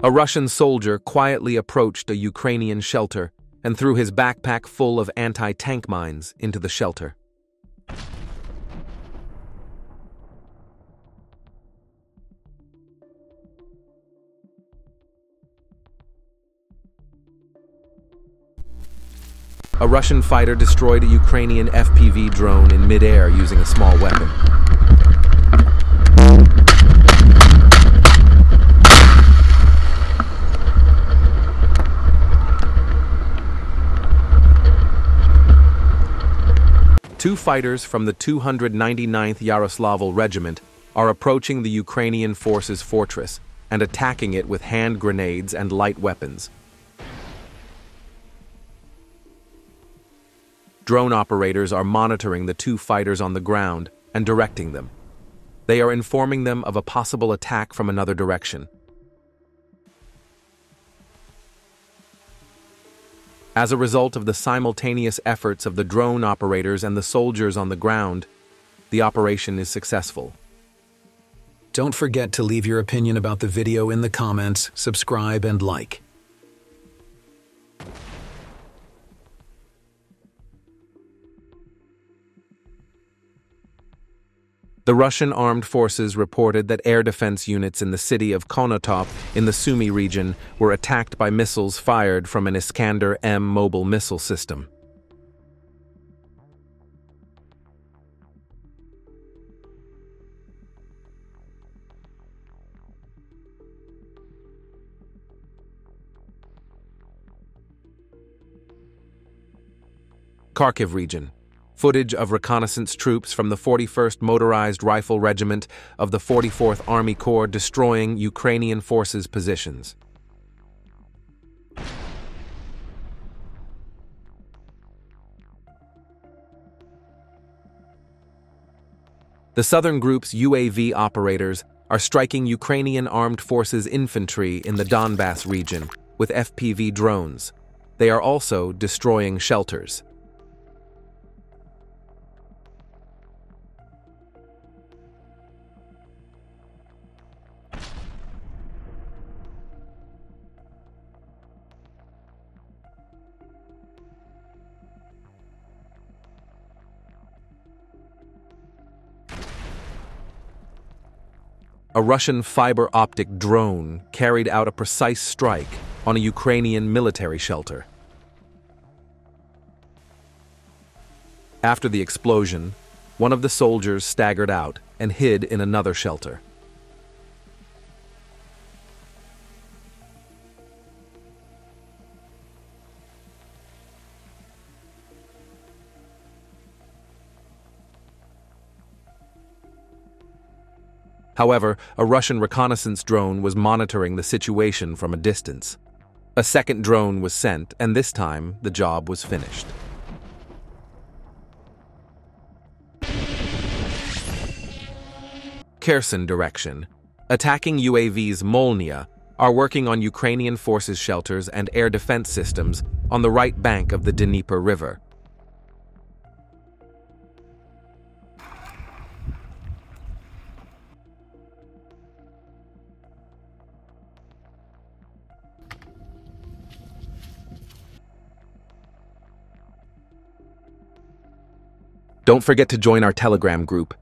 A Russian soldier quietly approached a Ukrainian shelter and threw his backpack full of anti-tank mines into the shelter. A Russian fighter destroyed a Ukrainian FPV drone in mid-air using a small weapon. Two fighters from the 299th Yaroslavl Regiment are approaching the Ukrainian forces' fortress and attacking it with hand grenades and light weapons. Drone operators are monitoring the two fighters on the ground and directing them. They are informing them of a possible attack from another direction. As a result of the simultaneous efforts of the drone operators and the soldiers on the ground, the operation is successful. Don't forget to leave your opinion about the video in the comments, subscribe, and like. The Russian armed forces reported that air defense units in the city of Konotop in the Sumy region were attacked by missiles fired from an Iskander M mobile missile system. Kharkiv region. Footage of reconnaissance troops from the 41st Motorized Rifle Regiment of the 44th Army Corps destroying Ukrainian forces' positions. The Southern Group's UAV operators are striking Ukrainian armed forces infantry in the Donbass region with FPV drones. They are also destroying shelters. A Russian fiber-optic drone carried out a precise strike on a Ukrainian military shelter. After the explosion, one of the soldiers staggered out and hid in another shelter. However, a Russian reconnaissance drone was monitoring the situation from a distance. A second drone was sent, and this time the job was finished. Kherson direction. Attacking UAVs Molnia are working on Ukrainian forces shelters and air defense systems on the right bank of the Dnieper River. Don't forget to join our Telegram group.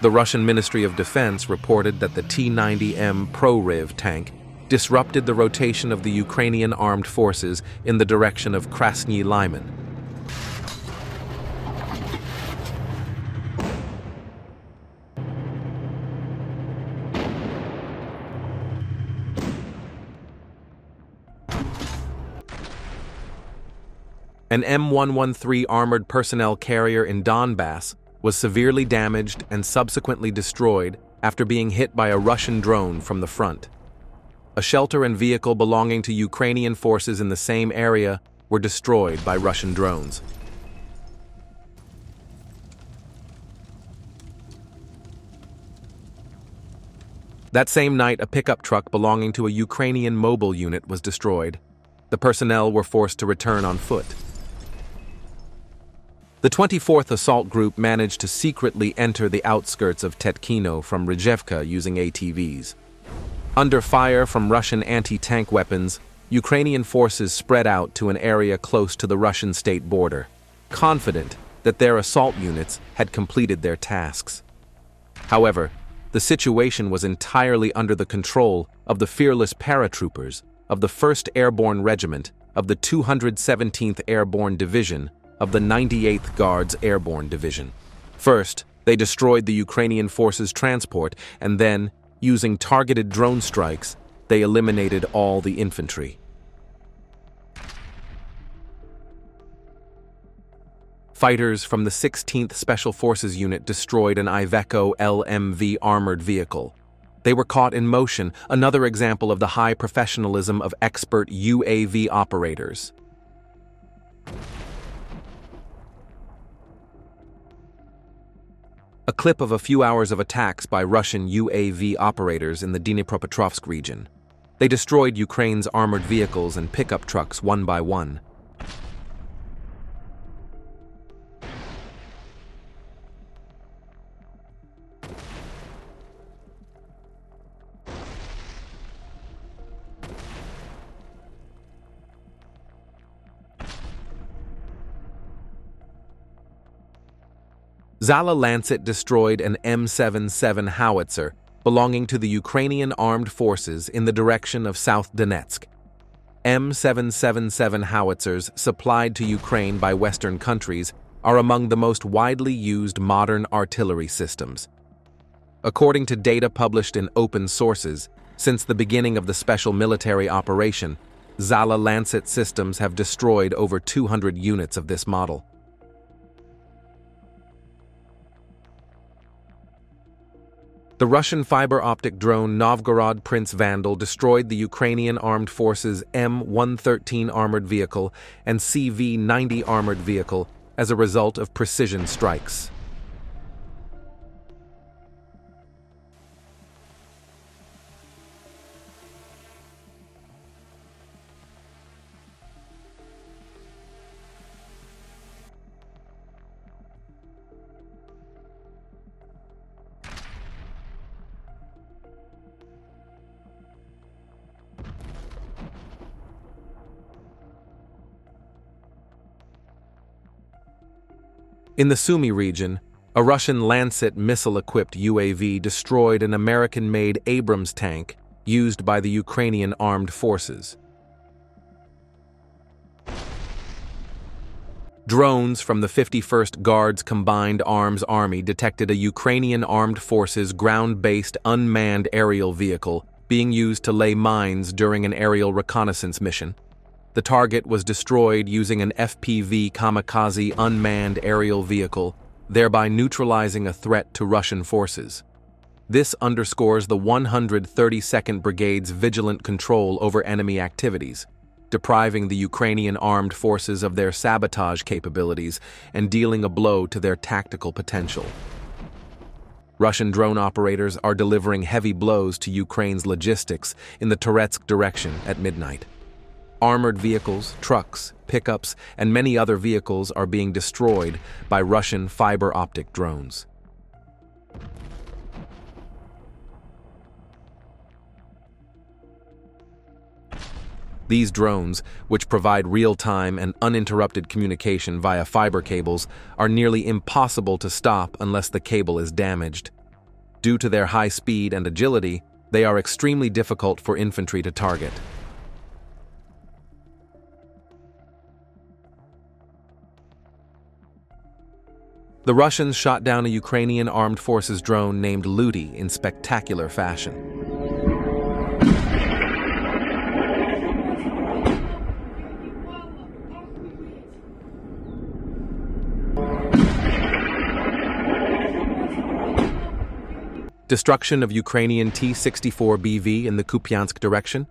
The Russian Ministry of Defense reported that the T-90M Prorv tank disrupted the rotation of the Ukrainian armed forces in the direction of Krasny Lyman. An M113 armored personnel carrier in Donbass was severely damaged and subsequently destroyed after being hit by a Russian drone from the front. A shelter and vehicle belonging to Ukrainian forces in the same area were destroyed by Russian drones. That same night, a pickup truck belonging to a Ukrainian mobile unit was destroyed. The personnel were forced to return on foot. The 24th Assault Group managed to secretly enter the outskirts of Tetkino from Rizhevka using ATVs. Under fire from Russian anti-tank weapons, Ukrainian forces spread out to an area close to the Russian state border, confident that their assault units had completed their tasks. However, the situation was entirely under the control of the fearless paratroopers of the 1st Airborne Regiment of the 217th Airborne Division of the 98th Guards Airborne Division. First, they destroyed the Ukrainian forces' transport, and then, using targeted drone strikes, they eliminated all the infantry. Fighters from the 16th Special Forces Unit destroyed an Iveco LMV armored vehicle. They were caught in motion, another example of the high professionalism of expert UAV operators. A clip of a few hours of attacks by Russian UAV operators in the Dnipropetrovsk region. They destroyed Ukraine's armored vehicles and pickup trucks one by one. Zala Lancet destroyed an M77 howitzer belonging to the Ukrainian armed forces in the direction of South Donetsk. M777 howitzers supplied to Ukraine by Western countries are among the most widely used modern artillery systems. According to data published in open sources, since the beginning of the special military operation, Zala Lancet systems have destroyed over 200 units of this model. The Russian fiber-optic drone Novgorod Prince Vandal destroyed the Ukrainian armed forces M113 armored vehicle and CV-90 armored vehicle as a result of precision strikes. In the Sumy region, a Russian Lancet missile-equipped UAV destroyed an American-made Abrams tank used by the Ukrainian armed forces. Drones from the 51st Guards Combined Arms Army detected a Ukrainian armed forces ground-based unmanned aerial vehicle being used to lay mines during an aerial reconnaissance mission. The target was destroyed using an FPV kamikaze unmanned aerial vehicle, thereby neutralizing a threat to Russian forces. This underscores the 132nd Brigade's vigilant control over enemy activities, depriving the Ukrainian armed forces of their sabotage capabilities and dealing a blow to their tactical potential. Russian drone operators are delivering heavy blows to Ukraine's logistics in the Toretsk direction at midnight. Armored vehicles, trucks, pickups, and many other vehicles are being destroyed by Russian fiber-optic drones. These drones, which provide real-time and uninterrupted communication via fiber cables, are nearly impossible to stop unless the cable is damaged. Due to their high speed and agility, they are extremely difficult for infantry to target. The Russians shot down a Ukrainian armed forces drone named Luty in spectacular fashion. Destruction of Ukrainian T-64BV in the Kupiansk direction.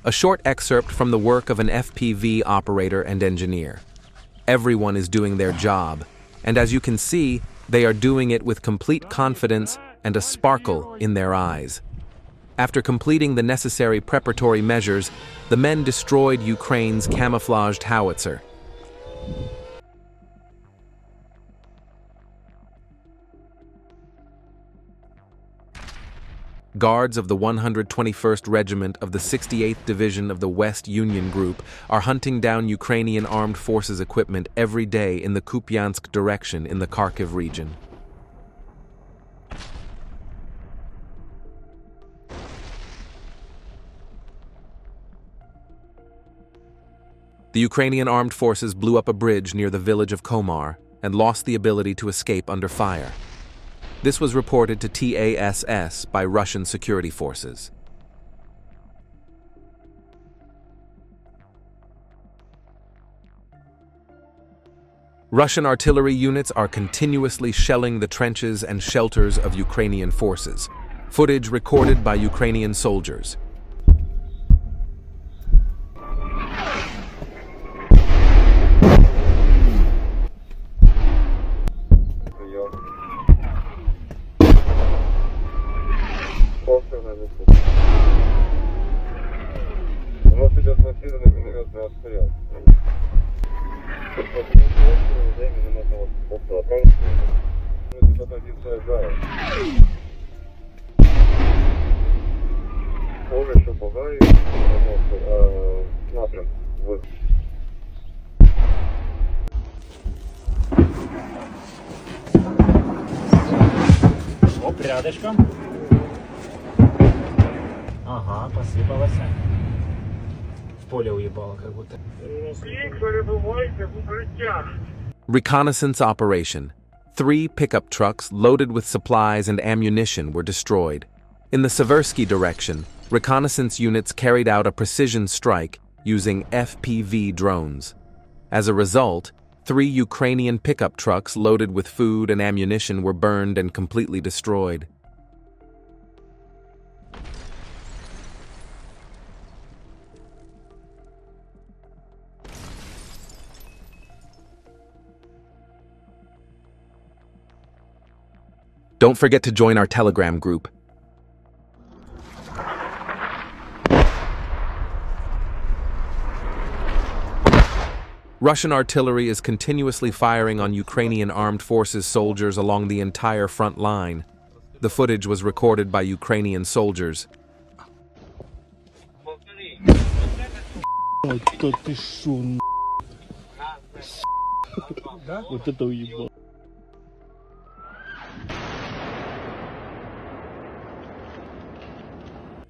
A short excerpt from the work of an FPV operator and engineer. Everyone is doing their job, and as you can see, they are doing it with complete confidence and a sparkle in their eyes. After completing the necessary preparatory measures, the men destroyed Ukraine's camouflaged howitzer. Guards of the 121st Regiment of the 68th Division of the West Union Group are hunting down Ukrainian armed forces equipment every day in the Kupiansk direction in the Kharkiv region. The Ukrainian armed forces blew up a bridge near the village of Komar and lost the ability to escape under fire. This was reported to TASS by Russian security forces. Russian artillery units are continuously shelling the trenches and shelters of Ukrainian forces. Footage recorded by Ukrainian soldiers. Рядышком. Ага, посыпалась. В поле уебало как будто. Reconnaissance operation. 3 pickup trucks loaded with supplies and ammunition were destroyed. In the Seversky direction, reconnaissance units carried out a precision strike using FPV drones. As a result, 3 Ukrainian pickup trucks loaded with food and ammunition were burned and completely destroyed. Don't forget to join our Telegram group. Russian artillery is continuously firing on Ukrainian armed forces soldiers along the entire front line. The footage was recorded by Ukrainian soldiers.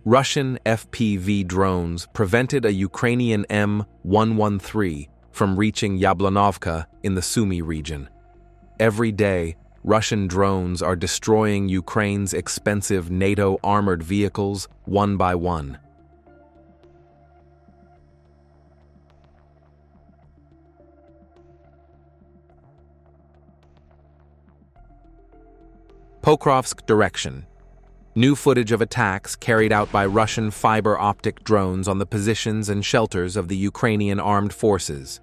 Russian FPV drones prevented a Ukrainian M113 from reaching Yablanovka in the Sumy region. Every day, Russian drones are destroying Ukraine's expensive NATO armored vehicles one by one. Pokrovsk direction. New footage of attacks carried out by Russian fiber optic drones on the positions and shelters of the Ukrainian armed forces.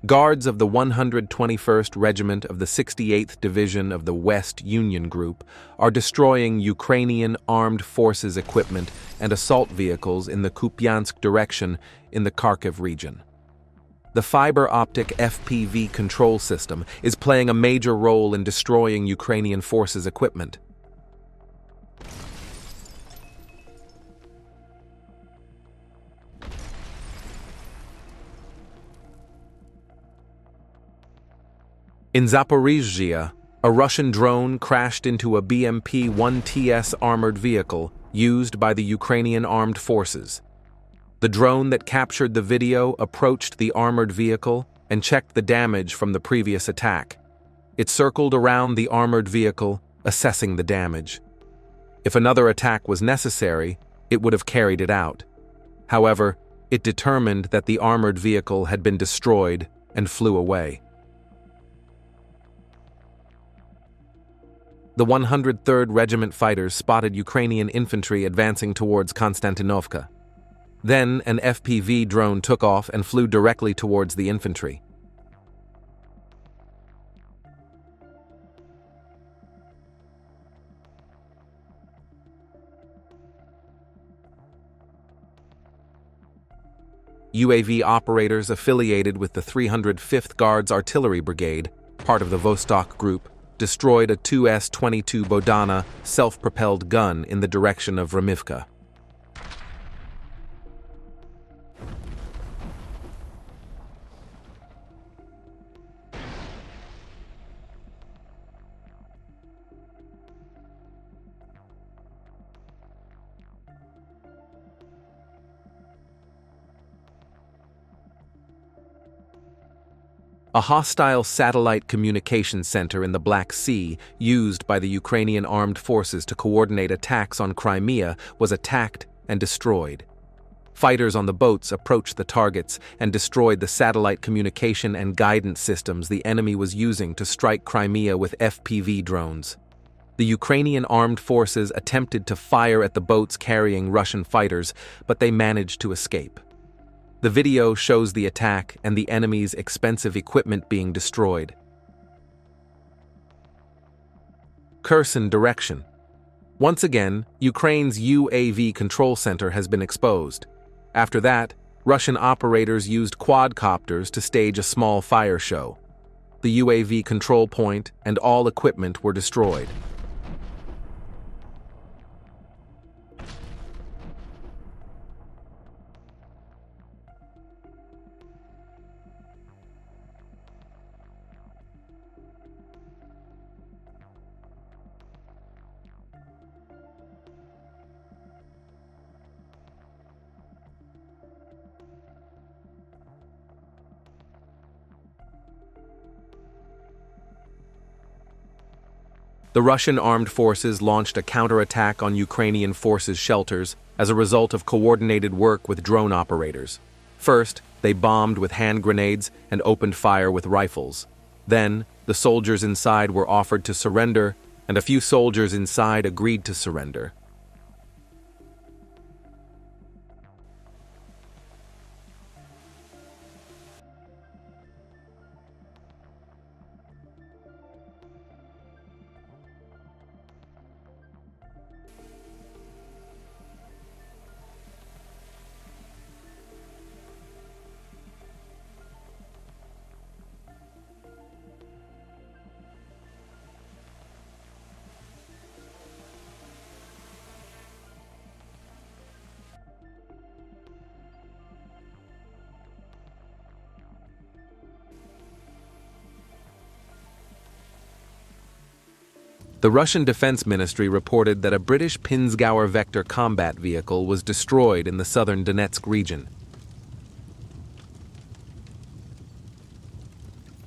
Guards of the 121st Regiment of the 68th Division of the West Union Group are destroying Ukrainian armed forces equipment and assault vehicles in the Kupiansk direction in the Kharkiv region. The fiber optic FPV control system is playing a major role in destroying Ukrainian forces equipment. In Zaporizhzhia, a Russian drone crashed into a BMP-1TS armored vehicle used by the Ukrainian armed forces. The drone that captured the video approached the armored vehicle and checked the damage from the previous attack. It circled around the armored vehicle, assessing the damage. If another attack was necessary, it would have carried it out. However, it determined that the armored vehicle had been destroyed and flew away. The 103rd Regiment fighters spotted Ukrainian infantry advancing towards Konstantinovka. Then an FPV drone took off and flew directly towards the infantry. UAV operators affiliated with the 305th Guards Artillery Brigade, part of the Vostok Group, destroyed a 2S-22 Bodana self-propelled gun in the direction of Ramivka. A hostile satellite communication center in the Black Sea, used by the Ukrainian armed forces to coordinate attacks on Crimea, was attacked and destroyed. Fighters on the boats approached the targets and destroyed the satellite communication and guidance systems the enemy was using to strike Crimea with FPV drones. The Ukrainian armed forces attempted to fire at the boats carrying Russian fighters, but they managed to escape. The video shows the attack and the enemy's expensive equipment being destroyed. Kherson direction. Once again, Ukraine's UAV control center has been exposed. After that, Russian operators used quadcopters to stage a small fire show. The UAV control point and all equipment were destroyed. The Russian armed forces launched a counterattack on Ukrainian forces' shelters as a result of coordinated work with drone operators. First, they bombed with hand grenades and opened fire with rifles. Then, the soldiers inside were offered to surrender, and a few soldiers inside agreed to surrender. The Russian Defense Ministry reported that a British Pinzgauer Vector combat vehicle was destroyed in the southern Donetsk region.